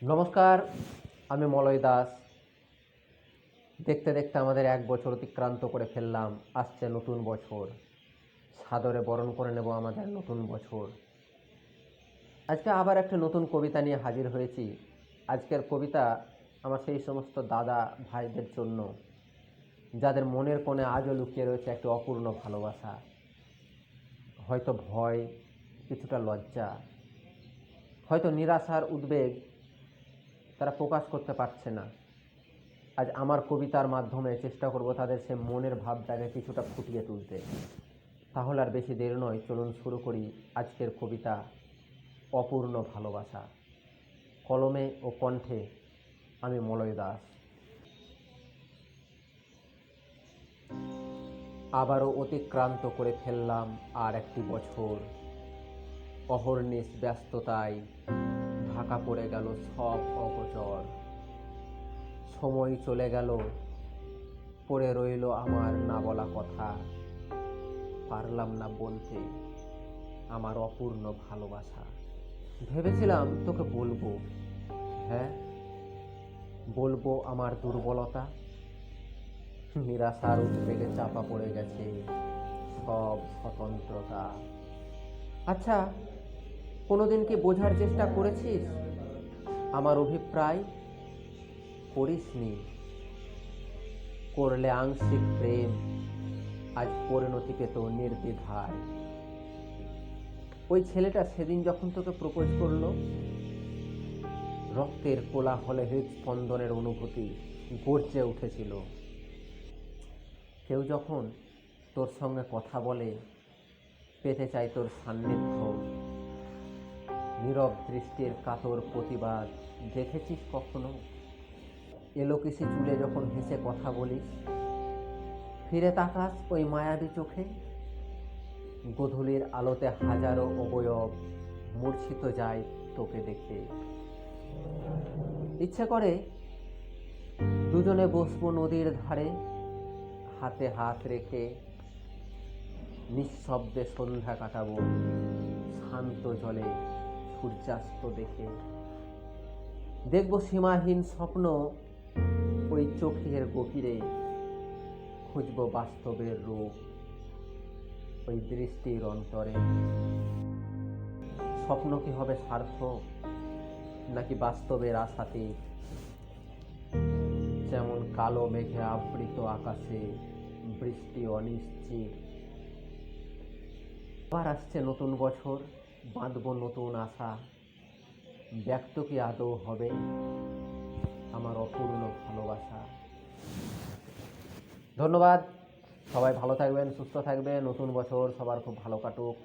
নমস্কার, আমি মলয় দাস। দেখতে দেখতে আমাদের 1 বছর অতিক্রান্ত করে ফেললাম। আসছে নতুন বছর, সাদরে বরণ করে নেব আমাদের নতুন বছর। আজকে আবার একটা নতুন কবিতা নিয়ে হাজির হয়েছি। আজকের কবিতা আমার সেই সমস্ত দাদা ভাইদের জন্য, যাদের মনের কোণে আজও লুকিয়ে রয়েছে একটি অপূর্ণ ভালোবাসা, হয়তো ভয়, কিছুটা লজ্জা, হয়তো নিরাশার উদ্বেগ তারা প্রকাশ করতে পারছে না। আজ আমার কবিতার মাধ্যমে চেষ্টা করব তাদের সে মনের ভাবটাকে কিছুটা ফুটিয়ে তুলতে। তাহলে আর বেশি দেরি নয়, চলুন শুরু করি আজকের কবিতা অপূর্ণ ভালোবাসা। কলমে ও কণ্ঠে আমি মলয় দাস। আবারও অতিক্রান্ত করে ফেললাম আর একটি বছর। অহর্নিশ ব্যস্ততায় ঢাকা পড়ে গেল সব অগোচর। সময় চলে গেল, পড়ে রইল আমার না বলা কথা। পারলাম না বলতে আমার অপূর্ণ ভালোবাসা। ভেবেছিলাম তোকে বলবো, হ্যাঁ বলবো আমার দুর্বলতা। নিরাশার উদ্বেগে চাপা পড়ে গেছে সব স্বতন্ত্রতা। আচ্ছা, কোনোদিন কি বোঝার চেষ্টা করেছিস আমার অভিপ্রায়? করিসনি। করলে আংশিক প্রেম, আজ পরিণতি পেত নির্দ্বিধায়। ওই ছেলেটা সেদিন যখন তোকে প্রপোজ করলো, রক্তের কোলাহলে হৃদস্পন্দনের অনুভূতি গর্জে উঠেছিল। কেউ যখন তোর সঙ্গে কথা বলে, পেতে চাই তোর সান্নিধ্য। নীরব দৃষ্টির কাতর প্রতিবাদ দেখেছিস কখনো? এলোকিসি চুলে যখন হেসে কথা বলিস, ফিরে তাকাস ওই মায়াবী চোখে। গোধূলির আলোতে হাজারো অবয়ব মূর্ছিত যায় তোকে দেখে। ইচ্ছে করে দুজনে বসবো নদীর ধারে, হাতে হাত রেখে নিঃশব্দে সন্ধ্যা কাটাবো শান্ত জলে সূর্যাস্ত দেখে। দেখব সীমাহীন স্বপ্ন ওই চোখের গভীরে, খুঁজব বাস্তবের রূপ ওই দৃষ্টির অন্তরে। স্বপ্ন কি হবে সার্থক, নাকি বাস্তবের আশাতে? যেমন কালো মেঘে আবৃত আকাশে বৃষ্টি অনিশ্চিত। আবার আসছে নতুন বছর, বাঁধব নতুন আশা। ব্যক্ত কি আদৌ হবে আমার অপূর্ণ ভালোবাসা? ধন্যবাদ। সবাই ভালো থাকবেন, সুস্থ থাকবেন। নতুন বছর সবার খুব ভালো কাটুক।